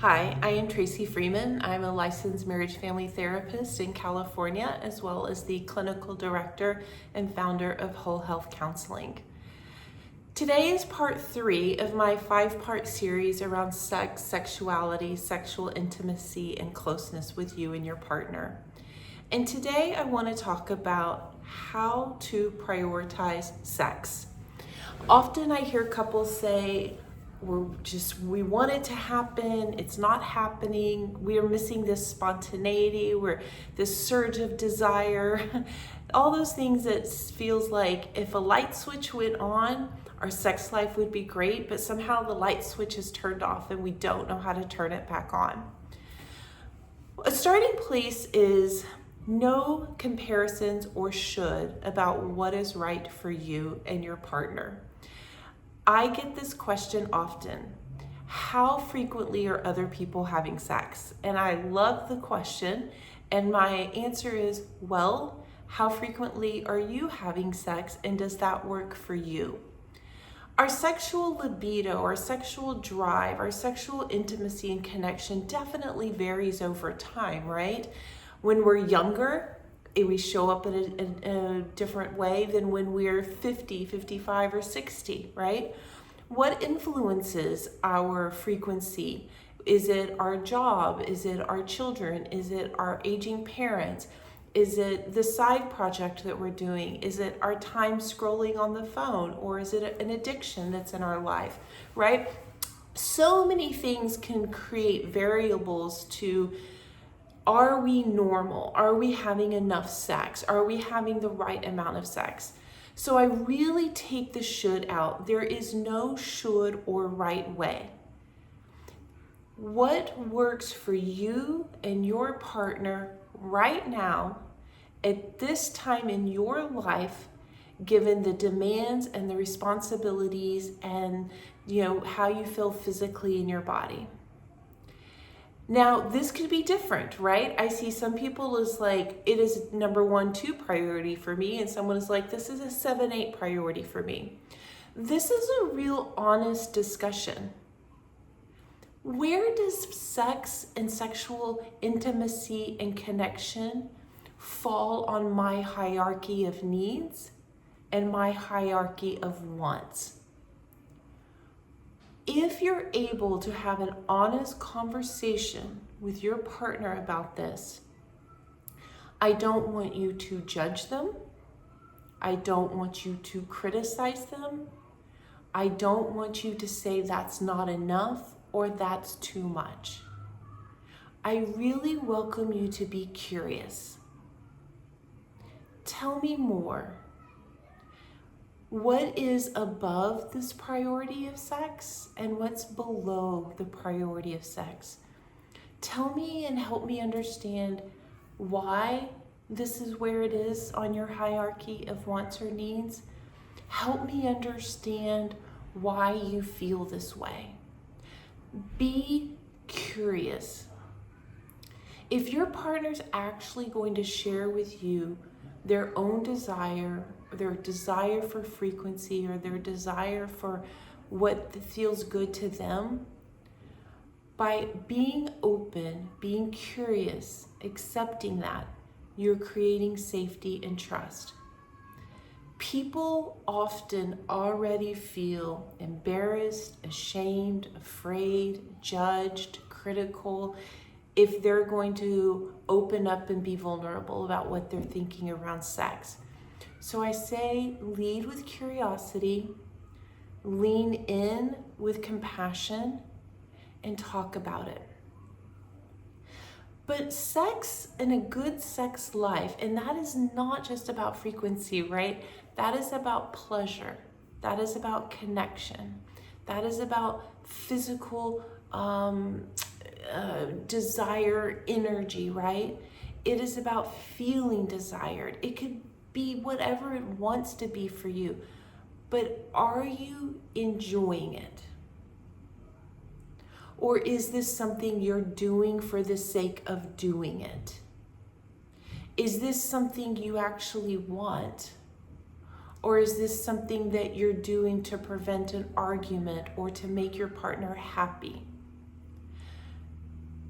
Hi, I am Tracy Freeman. I'm a licensed marriage family therapist in California, as well as the clinical director and founder of Whole Health Counseling. Today is part 3 of my 5-part series around sex, sexuality, sexual intimacy, and closeness with you and your partner. And today I want to talk about how to prioritize sex. Often I hear couples say, we want it to happen, it's not happening, we are missing this spontaneity, this surge of desire, all those things that feels like if a light switch went on, our sex life would be great, but somehow the light switch is turned off and we don't know how to turn it back on. A starting place is no comparisons or should about what is right for you and your partner. I get this question often. How frequently are other people having sex? And I love the question. And my answer is, well, how frequently are you having sex and does that work for you? Our sexual libido, our sexual drive, our sexual intimacy and connection definitely varies over time, right? When we're younger, we show up in a different way than when we're 50, 55, or 60, right? What influences our frequency? Is it our job? Is it our children? Is it our aging parents? Is it the side project that we're doing? Is it our time scrolling on the phone? Or is it an addiction that's in our life, right? So many things can create variables to, are we normal? Are we having enough sex? Are we having the right amount of sex? So I really take the should out. There is no should or right way. What works for you and your partner right now at this time in your life, given the demands and the responsibilities and how you feel physically in your body. Now, this could be different, right? I see some people is like, it is number 1, 2 priority for me, and someone is like, this is a 7, 8 priority for me. This is a real honest discussion. Where does sex and sexual intimacy and connection fall on my hierarchy of needs and my hierarchy of wants? If you're able to have an honest conversation with your partner about this, I don't want you to judge them. I don't want you to criticize them. I don't want you to say that's not enough or that's too much. I really welcome you to be curious. Tell me more. What is above this priority of sex and what's below the priority of sex? Tell me and help me understand why this is where it is on your hierarchy of wants or needs. Help me understand why you feel this way. Be curious. If your partner's actually going to share with you their own desire, their desire for frequency, or their desire for what feels good to them, by being open, being curious, accepting that, you're creating safety and trust. People often already feel embarrassed, ashamed, afraid, judged, critical, if they're going to open up and be vulnerable about what they're thinking around sex. So I say, lead with curiosity, lean in with compassion, and talk about it. But sex and a good sex life, and that is not just about frequency, right? That is about pleasure. That is about connection. That is about physical desire, energy, right? It is about feeling desired. It could be whatever it wants to be for you, but are you enjoying it? Or is this something you're doing for the sake of doing it? Is this something you actually want? Or is this something that you're doing to prevent an argument or to make your partner happy?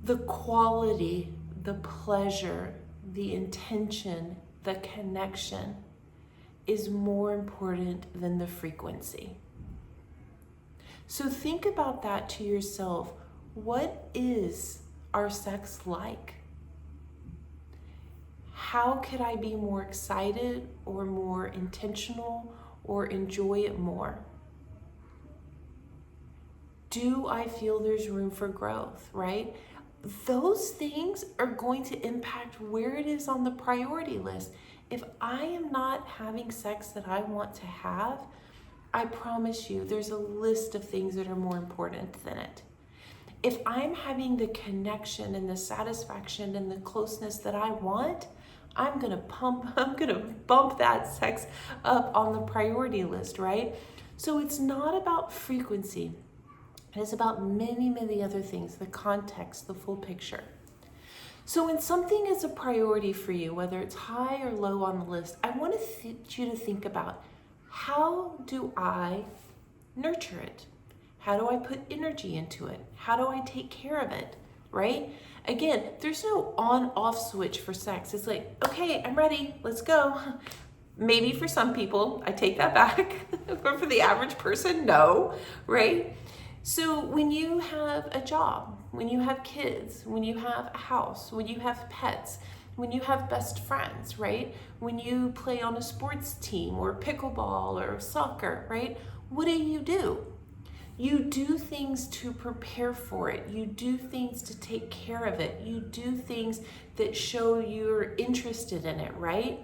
The quality, the pleasure, the intention, the connection is more important than the frequency. So think about that to yourself. What is our sex like? How could I be more excited or more intentional or enjoy it more? Do I feel there's room for growth, right? Those things are going to impact where it is on the priority list. If I am not having sex that I want to have, I promise you there's a list of things that are more important than it. If I'm having the connection and the satisfaction and the closeness that I want, I'm gonna bump that sex up on the priority list, right? So it's not about frequency. It is about many, many other things, the context, the full picture. So when something is a priority for you, whether it's high or low on the list, I want you to think about, how do I nurture it? How do I put energy into it? How do I take care of it, right? Again, there's no on-off switch for sex. It's like, okay, I'm ready, let's go. Maybe for some people, I take that back. But for the average person, no, right? So when you have a job, when you have kids, when you have a house, when you have pets, when you have best friends, right? When you play on a sports team or pickleball or soccer, right? What do? You do things to prepare for it. You do things to take care of it. You do things that show you're interested in it, right?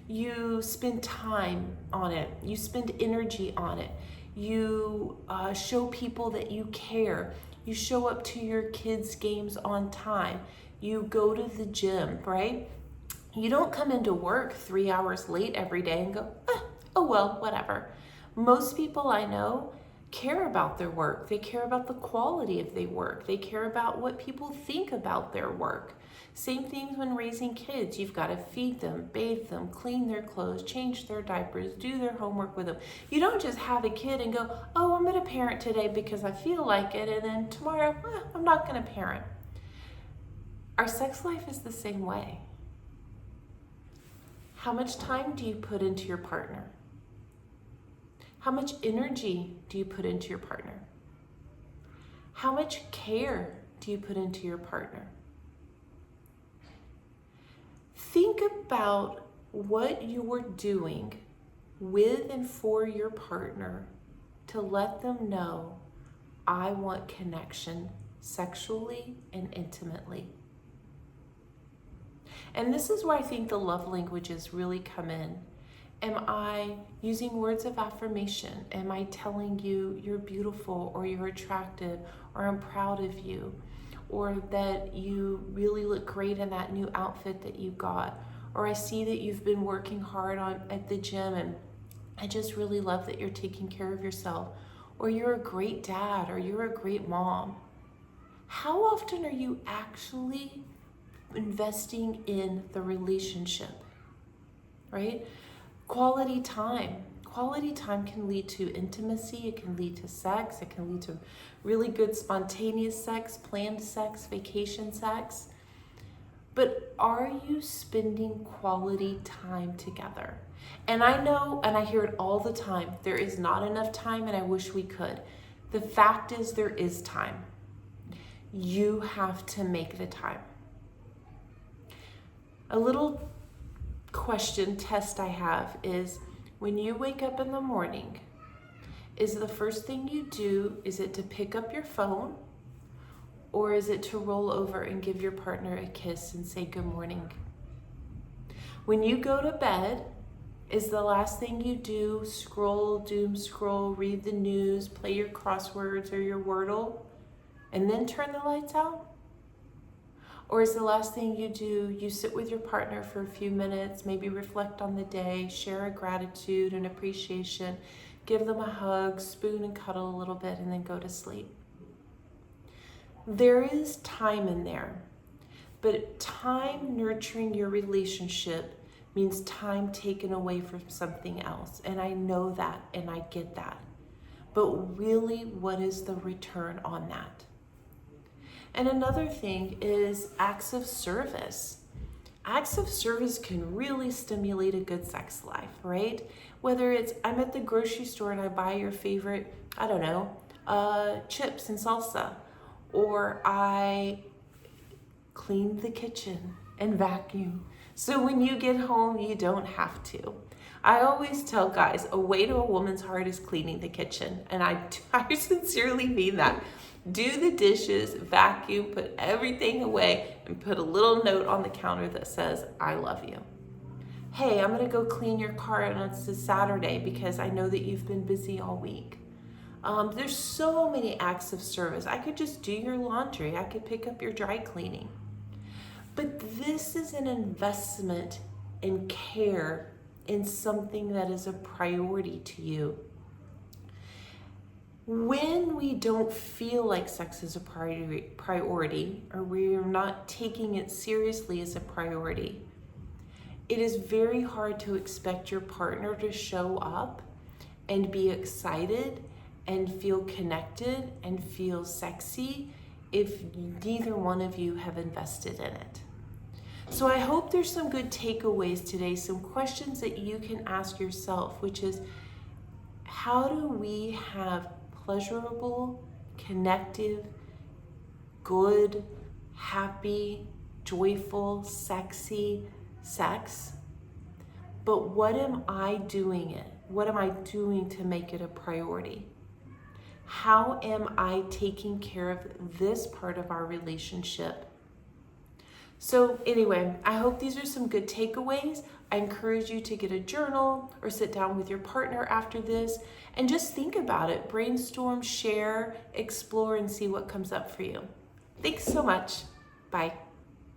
You spend time on it. You spend energy on it. You show people that you care. You show up to your kids' games on time. You go to the gym, right? You don't come into work 3 hours late every day and go, oh well, whatever. Most people I know care about their work. They care about the quality of their work. They care about what people think about their work. Same things when raising kids. You've got to feed them, bathe them, clean their clothes, change their diapers, do their homework with them. You don't just have a kid and go, oh, I'm going to parent today because I feel like it, and then tomorrow, I'm not going to parent. Our sex life is the same way. How much time do you put into your partner? How much energy do you put into your partner? How much care do you put into your partner? Think about what you're doing with and for your partner to let them know, I want connection sexually and intimately. And this is where I think the love languages really come in. Am I using words of affirmation? Am I telling you you're beautiful or you're attractive or I'm proud of you or that you really look great in that new outfit that you got, or I see that you've been working hard at the gym and I just really love that you're taking care of yourself, or you're a great dad or you're a great mom. How often are you actually investing in the relationship, right? Quality time. Quality time can lead to intimacy, it can lead to sex, it can lead to really good spontaneous sex, planned sex, vacation sex. But are you spending quality time together? And I know, and I hear it all the time, there is not enough time and I wish we could. The fact is there is time. You have to make the time. A little question test I have is, when you wake up in the morning, is the first thing you do, is it to pick up your phone, or is it to roll over and give your partner a kiss and say good morning? When you go to bed, is the last thing you do scroll, doom scroll, read the news, play your crosswords or your Wordle, and then turn the lights out? Or is the last thing you do, you sit with your partner for a few minutes, maybe reflect on the day, share a gratitude and appreciation, give them a hug, spoon and cuddle a little bit, and then go to sleep? There is time in there, but time nurturing your relationship means time taken away from something else. And I know that and I get that. But really, what is the return on that? And another thing is acts of service. Acts of service can really stimulate a good sex life, right? Whether it's I'm at the grocery store and I buy your favorite, I don't know, chips and salsa, or I clean the kitchen and vacuum. So when you get home, you don't have to. I always tell guys, a way to a woman's heart is cleaning the kitchen. And I sincerely mean that. Do the dishes, vacuum, put everything away, and put a little note on the counter that says, I love you. Hey, I'm gonna go clean your car and it's a Saturday because I know that you've been busy all week. There's so many acts of service. I could just do your laundry. I could pick up your dry cleaning. But this is an investment in care in something that is a priority to you. When we don't feel like sex is a priority, or we're not taking it seriously as a priority, it is very hard to expect your partner to show up and be excited and feel connected and feel sexy if neither one of you have invested in it. So I hope there's some good takeaways today, some questions that you can ask yourself, which is, how do we have pleasurable, connective, good, happy, joyful, sexy sex? But what am I doing it? What am I doing to make it a priority? How am I taking care of this part of our relationship? So anyway, I hope these are some good takeaways. I encourage you to get a journal or sit down with your partner after this and just think about it, brainstorm, share, explore, and see what comes up for you. Thanks so much. Bye.